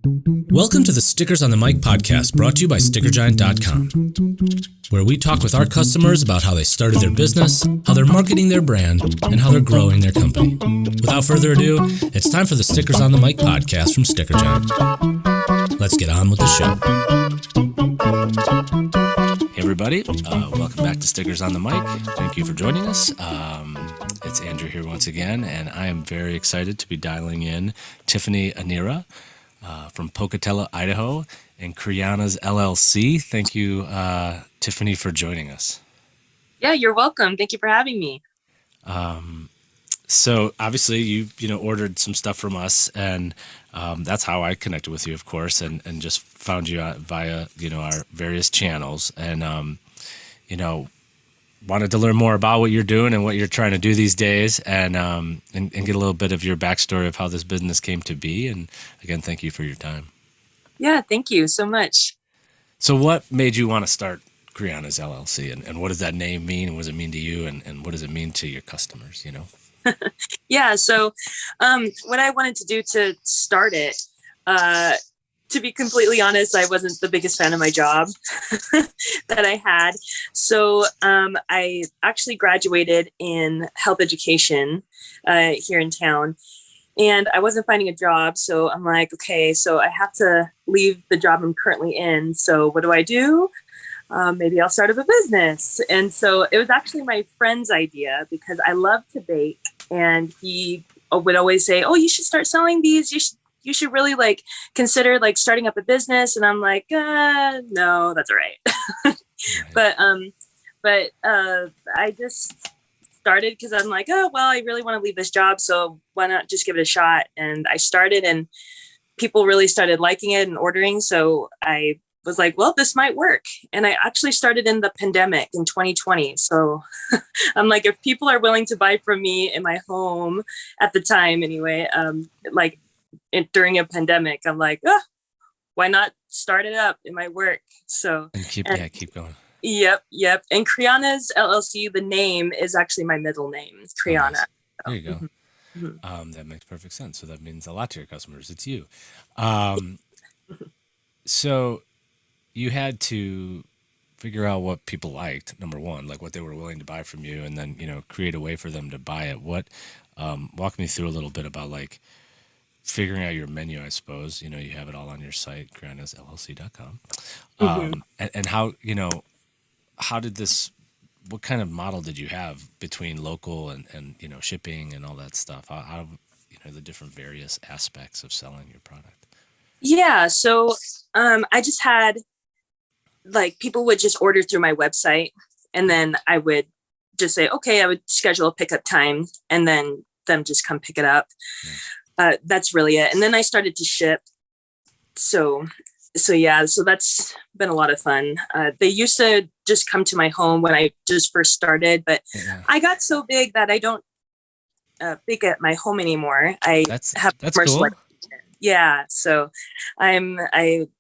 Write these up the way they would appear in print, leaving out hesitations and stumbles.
Welcome to the Stickers on the Mic podcast, brought to you by StickerGiant.com, where we talk with our customers about how they started their business, how they're marketing their brand, and how they're growing their company. Without further ado, it's time for the Stickers on the Mic podcast from Sticker Giant. Let's get on with the show. Hey everybody, welcome back to Stickers on the Mic. Thank you for joining us. It's Andrew here once again, and I am very excited to be dialing in Tiphanie Anirah from Pocatello, Idaho, and CreeAnna's LLC. Thank you, Tiphanie, for joining us. Yeah, you're welcome. Thank you for having me. So obviously you ordered some stuff from us, and that's how I connected with you, of course, and just found you via our various channels, and wanted to learn more about what you're doing and what you're trying to do these days, and get a little bit of your backstory of how this business came to be. And again, thank you for your time. Yeah, thank you so much. So what made you want to start CreeAnna's LLC, and what does that name mean, and what does it mean to you, and what does it mean to your customers, Yeah, so what I wanted to do to start it, to be completely honest, I wasn't the biggest fan of my job that I had. So I actually graduated in health education here in town, and I wasn't finding a job. So I'm like, okay, so I have to leave the job I'm currently in. So what do? Maybe I'll start up a business. And so it was actually my friend's idea, because I love to bake, and he would always say, oh, you should start selling these. You should really consider starting up a business. And I'm like, no, that's all right. But I just started because I'm like, oh, well, I really want to leave this job, so why not just give it a shot? And I started, and people really started liking it and ordering. So I was like, well, this might work. And I actually started in the pandemic in 2020. So I'm like, if people are willing to buy from me in my home at the time anyway, during a pandemic, I'm like, why not start it up? It might work. So and keep going. Yep. And CreeAnna's LLC, the name is actually my middle name. It's CreeAnna. Nice. There you go. Mm-hmm. That makes perfect sense. So that means a lot to your customers. It's you. So you had to figure out what people liked, number one, like what they were willing to buy from you, and then, create a way for them to buy it. Walk me through a little bit about figuring out your menu, I suppose. You have it all on your site, CreeAnna'sLLC.com. And how did this, what kind of model did you have between local and shipping and all that stuff? How the different various aspects of selling your product? Yeah. So I just had people would just order through my website, and then I would just say, okay, I would schedule a pickup time, and then them just come pick it up. Nice. That's really it. And then I started to ship. So that's been a lot of fun. They used to just come to my home when I just first started, but I got so big that I don't bake at my home anymore. That's cool. Yeah. So I'm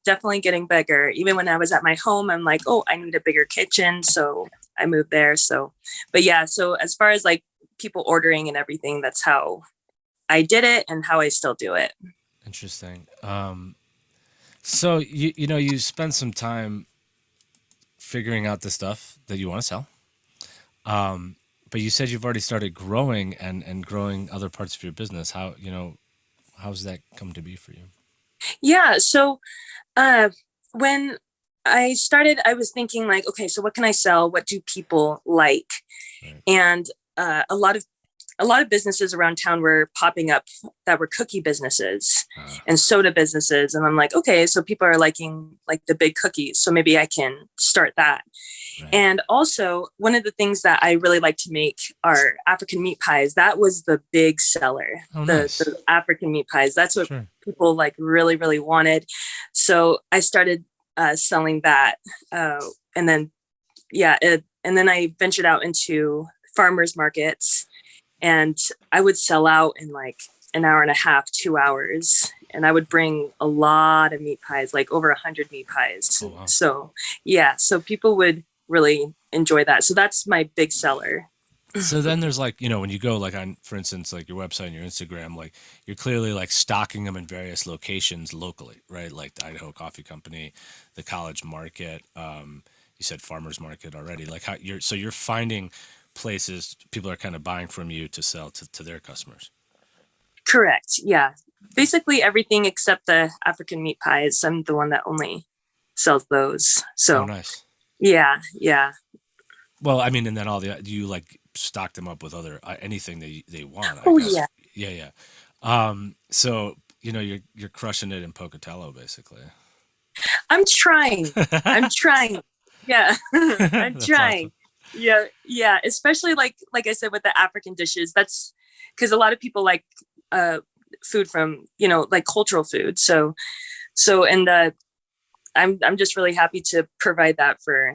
definitely getting bigger. Even when I was at my home, I'm like, oh, I need a bigger kitchen. So I moved there. So, but yeah, so as far as people ordering and everything, that's how I did it and how I still do it. Interesting. So you spend some time figuring out the stuff that you want to sell. But you said you've already started growing and growing other parts of your business. How's that come to be for you? Yeah. So when I started, I was thinking okay, so what can I sell? What do people like? Right. And a lot of businesses around town were popping up that were cookie businesses and soda businesses. And I'm like, okay, so people are liking the big cookies, so maybe I can start that. Right. And also one of the things that I really like to make are African meat pies. That was the big seller. Oh, nice. The African meat pies. That's what people really, really wanted. So I started selling that. And then I ventured out into farmers markets. And I would sell out in an hour and a half, 2 hours. And I would bring a lot of meat pies, over 100 meat pies. Oh, wow. So, yeah. So people would really enjoy that. So that's my big seller. So then there's like, when you go like on, for instance, like your website and your Instagram, like you're clearly like stocking them in various locations locally, right? Like the Idaho Coffee Company, the College Market, you said Farmers Market already. Like how you're finding places people are kind of buying from you to sell to their customers. Correct. Yeah. Basically everything except the African meat pies. I'm the one that only sells those. Oh, So nice. yeah, yeah. Well, I mean, and then do you like stock them up with other anything they want? I Oh guess. yeah. Yeah, yeah. So you're crushing it in Pocatello, basically. I'm trying. I'm trying. Yeah. I'm That's awesome. trying. Yeah, yeah. Especially like I said with the African dishes. That's because a lot of people like uh food from, like cultural food. So and I'm just really happy to provide that for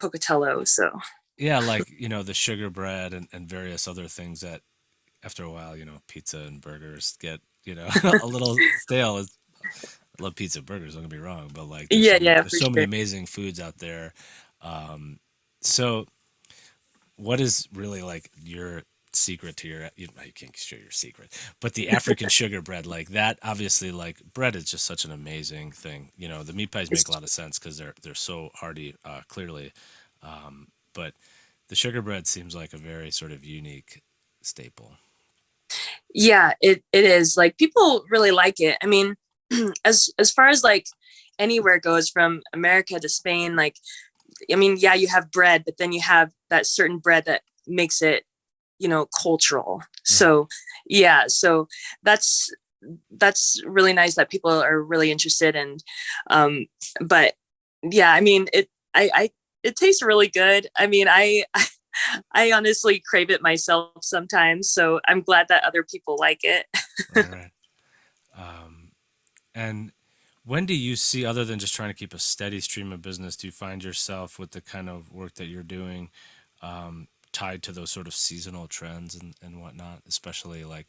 Pocatello. So Yeah, like the sugar bread and various other things that after a while, pizza and burgers get a little stale. I love pizza and burgers. Don't get me wrong, but like yeah, yeah, there's for so many sure. amazing foods out there. So what is really like your secret to you can't share your secret, but the African sugar bread, like that, obviously, like bread is just such an amazing thing. The meat pies make a It's, lot of sense because they're so hearty, clearly, but the sugar bread seems like a very sort of unique staple. yeah, it is. Like people really like it. I mean, as far as like anywhere goes from America to Spain, like I mean, yeah, you have bread, but then you have that certain bread that makes it, cultural. Right. So yeah, so that's that's really nice that people are really interested and but yeah, I mean I it tastes really good. I mean, I honestly crave it myself sometimes, so I'm glad that other people like it. Right. Right. Um, and when do you see, other than just trying to keep a steady stream of business, do you find yourself with the kind of work that you're doing tied to those sort of seasonal trends and whatnot, especially like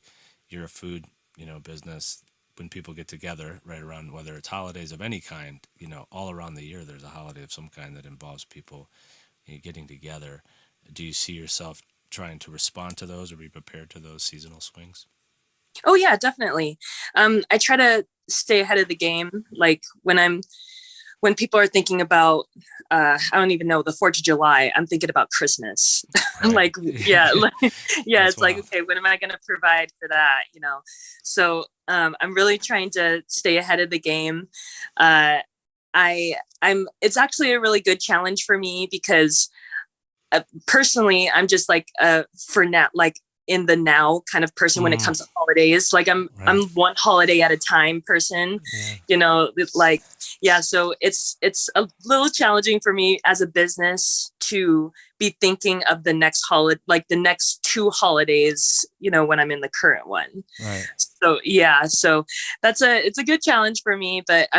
you're a food, business when people get together right around whether it's holidays of any kind, all around the year, there's a holiday of some kind that involves people getting together. Do you see yourself trying to respond to those or be prepared to those seasonal swings? Oh yeah, definitely. I try to stay ahead of the game. Like when people are thinking about, I don't even know, the 4th of July, I'm thinking about Christmas. Right. Like, yeah, like, yeah, That's it's like, wild. okay, what am I going to provide for that? So I'm really trying to stay ahead of the game. Uh, it's actually a really good challenge for me because personally, I'm just like for now, like in the now kind of person when it Mm, comes to holidays. Like I'm right. one holiday at a time person, Yeah. like yeah. So it's a little challenging for me as a business to be thinking of the next holiday, like the next 2 holidays, when I'm in the current one. Right. So yeah, so it's a good challenge for me, but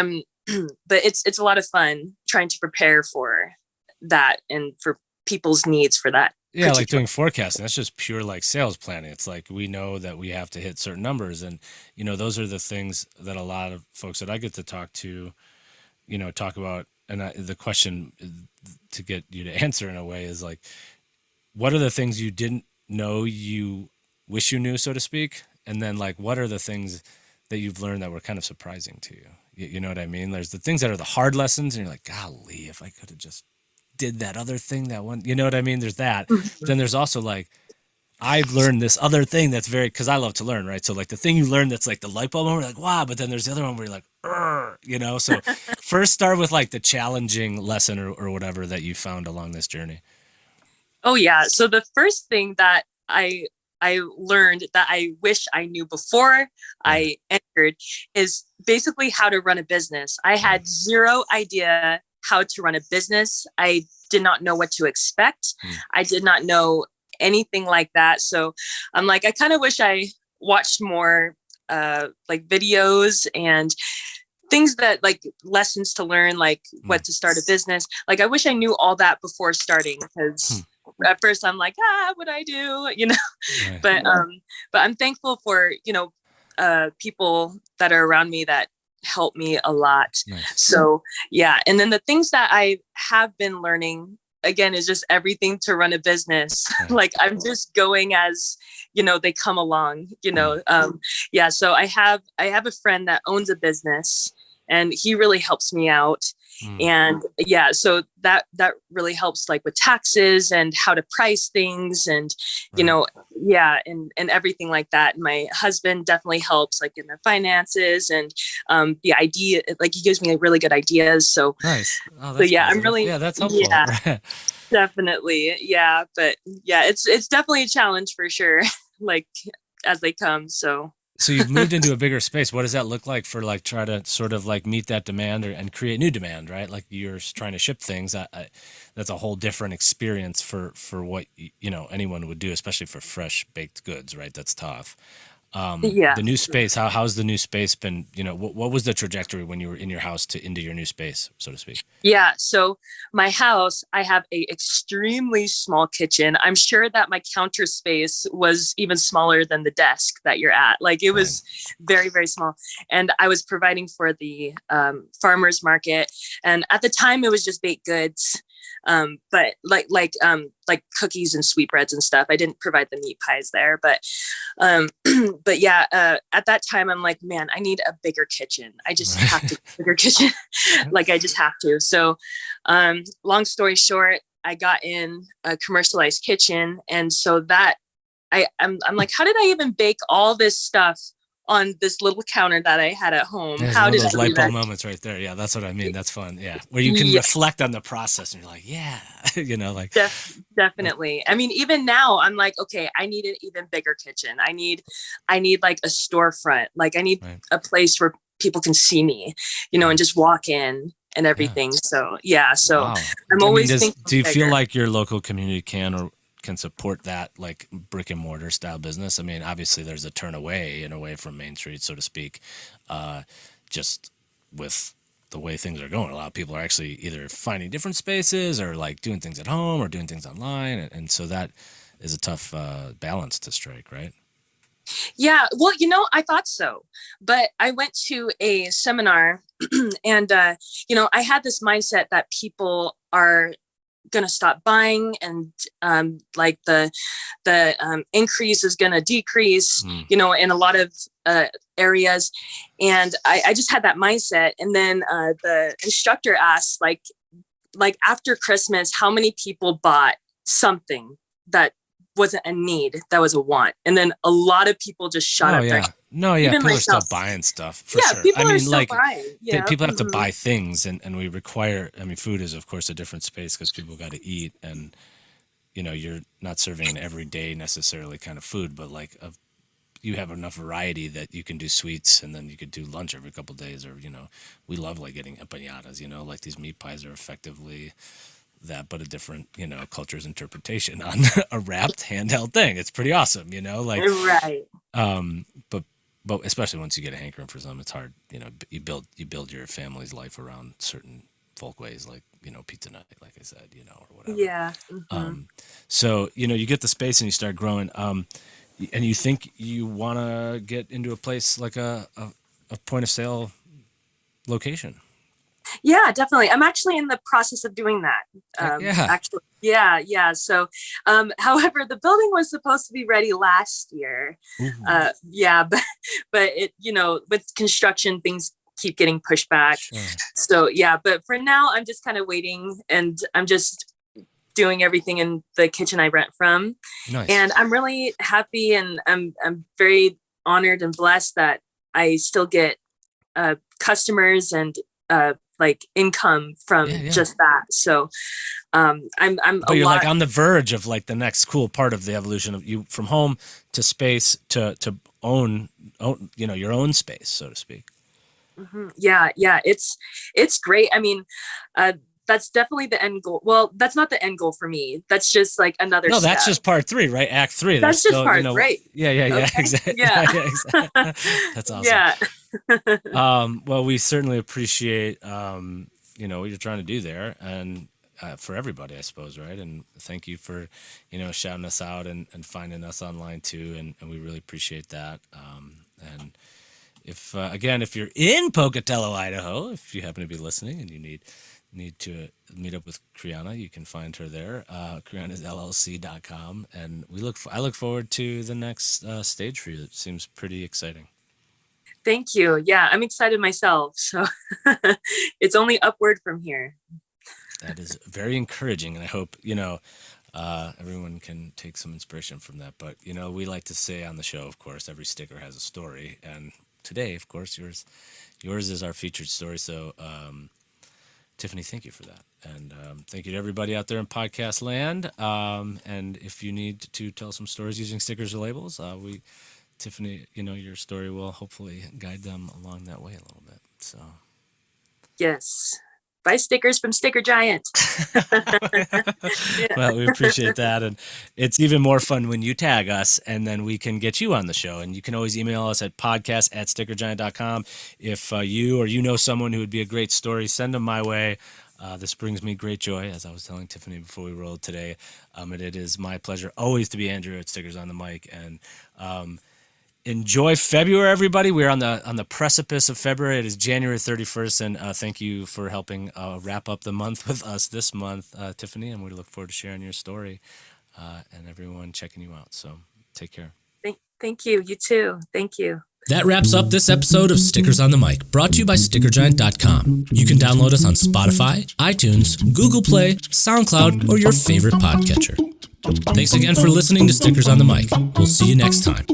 but it's a lot of fun trying to prepare for that and for people's needs for that Yeah, like particular. doing forecasting. That's just pure like sales planning. It's like we know that we have to hit certain numbers, and those are the things that a lot of folks that I get to talk to, talk about. And the question to get you to answer in a way is like, what are the things you didn't know you wish you knew, so to speak, and then like what are the things that you've learned that were kind of surprising to you? You know what I mean? There's the things that are the hard lessons, and you're like, golly, if I could have just did that other thing that one, you know what I mean? There's that. But then there's also like, I've learned this other thing that's very, because I love to learn, right? So like the thing you learn that's like the light bulb moment, like wow, but then there's the other one where you're like, So first start with like the challenging lesson or whatever that you found along this journey. Oh yeah. So the first thing that I learned that I wish I knew before Right. I entered is basically how to run a business. I Mm, had zero idea how to run a business. I did not know what to expect. mm, I did not know anything like that. So I'm like, I kind of wish I watched more like videos and things that like lessons to learn, like mm, what to start a business. Like I wish I knew all that before starting hmm, because at first I'm like, what I do, right. but but I'm thankful for, people that are around me that help me a lot. Nice. So yeah. And then the things that I have been learning again, is just everything to run a business. Right. Like I'm just going as, they come along, Mm, yeah. So I have a friend that owns a business, and he really helps me out. mm, And yeah, so that really helps, like with taxes and how to price things, and you right. know yeah, and everything like that. And my husband definitely helps, like in the finances, and the idea, like he gives me really good ideas. So Nice. Oh, so that's yeah, I'm positive. really, Yeah, that's helpful. yeah, Right. definitely, yeah. But yeah, it's definitely a challenge for sure. Like as they come. So So you've moved into a bigger space. What does that look like for like try to sort of like meet that demand and create new demand, right? Like you're trying to ship things. That's a whole different experience for what anyone would do, especially for fresh baked goods, right? That's tough. yeah. The new space. How's the new space been? What was the trajectory when you were in your house to into your new space, so to speak? Yeah. So my house, I have a extremely small kitchen. I'm sure that my counter space was even smaller than the desk that you're at. Like it Right. was very, very small. And I was providing for the farmers market. And at the time it was just baked goods. But like cookies and sweetbreads and stuff. I didn't provide the meat pies there, um, but yeah, at that time I'm like, man, I need a bigger kitchen. I just have to Right. get a bigger kitchen. Like I just have to. So, long story short, I got in a commercialized kitchen, and so that I'm like, how did I even bake all this stuff on this little counter that I had at home? There's How one of did those I light bulb even? moments right there. Yeah, that's what I mean. That's fun. Yeah, where you can Yeah, reflect on the process and you're like, yeah, like that. definitely. I mean, even now I'm like, okay, I need an even bigger kitchen. I need like a storefront. Like I need Right. a place where people can see me, and Right. just walk in and Yeah. everything. So yeah, so Wow. I'm I mean, always thinking do you feel bigger. like your local community can support that like brick and mortar style business? I mean, obviously there's a turn away from Main Street, so to speak. Uh, just with the way things are going, a lot of people are actually either finding different spaces or like doing things at home or doing things online, and so that is a tough balance to strike, right? Yeah, well, I thought so, but I went to a seminar, and I had this mindset that people are going to stop buying, and like the increase is going to decrease, Mm. in a lot of areas. And I just had that mindset. And then the instructor asked, like after Christmas, how many people bought something that wasn't a need, that was a want? And then a lot of people just shot Oh up their, yeah, no, yeah, even people are still myself. buying stuff for Yeah, sure. I people are mean, still like buying. Yeah. people have to Mhm. buy things, and we require. I mean, food is of course a different space because people got to eat, and you're not serving an everyday necessarily kind of food, but like you have enough variety that you can do sweets, and then you could do lunch every couple of days, or we love like getting empanadas. Like these meat pies are effectively that, but a different culture's interpretation on a wrapped handheld thing. It's pretty awesome, like Right. but especially once you get a hankering for some, it's hard. You build your family's life around certain folkways, like pizza night, like I said, or whatever. Yeah. Hmm. So you get the space and you start growing, and you think you want to get into a place like a point of sale location. Yeah, definitely. I'm actually in the process of doing that. Heck yeah. Actually, yeah, yeah. So, however, the building was supposed to be ready last year. Ooh, Yeah, but with construction, things keep getting pushed back. sure. So yeah, but for now, I'm just kind of waiting, and I'm just doing everything in the kitchen I rent from, Nice. and I'm really happy, and I'm very honored and blessed that I still get customers and like income Yeah, from yeah. just that. So I'm a But you're like lot. on the verge of like the next cool part of the evolution of you from home to space to own your own space, so to speak. Mhm. Yeah, yeah, it's great. I mean, uh, that's definitely the end goal. Well, that's not the end goal for me. That's just like another No, that's step. just part three, right? Act three. There's That's just still, part three. yeah, yeah, yeah, Okay. exactly. Yeah. Yeah, yeah, exactly. That's awesome. Yeah. Well, we certainly appreciate, what you're trying to do there, and for everybody, I suppose, right? And thank you for, shouting us out and finding us online too, and we really appreciate that. And if again, if you're in Pocatello, Idaho, if you happen to be listening and you need need to meet up with CreeAnna, you can find her there, CreeAnna's LLC.com. And I look forward to the next stage for you. It seems pretty exciting. Thank you. Yeah, I'm excited myself. So it's only upward from here. That is very encouraging. And I hope, everyone can take some inspiration from that. But, we like to say on the show, of course, every sticker has a story. And today, of course, yours is our featured story. So, Tiphanie, thank you for that. And thank you to everybody out there in podcast land. And if you need to tell some stories using stickers or labels, Tiphanie, your story will hopefully guide them along that way a little bit. So, yes. Buy stickers from Sticker Giant. Well, we appreciate that. And it's even more fun when you tag us, and then we can get you on the show. And you can always email us at podcast@stickergiant.com. If you or you know someone who would be a great story, send them my way. This brings me great joy, as I was telling Tiphanie before we rolled today. And it is my pleasure always to be Andrew at Stickers on the Mic. And enjoy February, everybody. We're on the precipice of February. It is January 31st, and thank you for helping wrap up the month with us this month, Tiphanie, and we look forward to sharing your story and everyone checking you out. So take care. Thank you. You too. Thank you. That wraps up this episode of Stickers on the Mic, brought to you by StickerGiant.com. You can download us on Spotify, iTunes, Google Play, SoundCloud, or your favorite podcatcher. Thanks again for listening to Stickers on the Mic. We'll see you next time.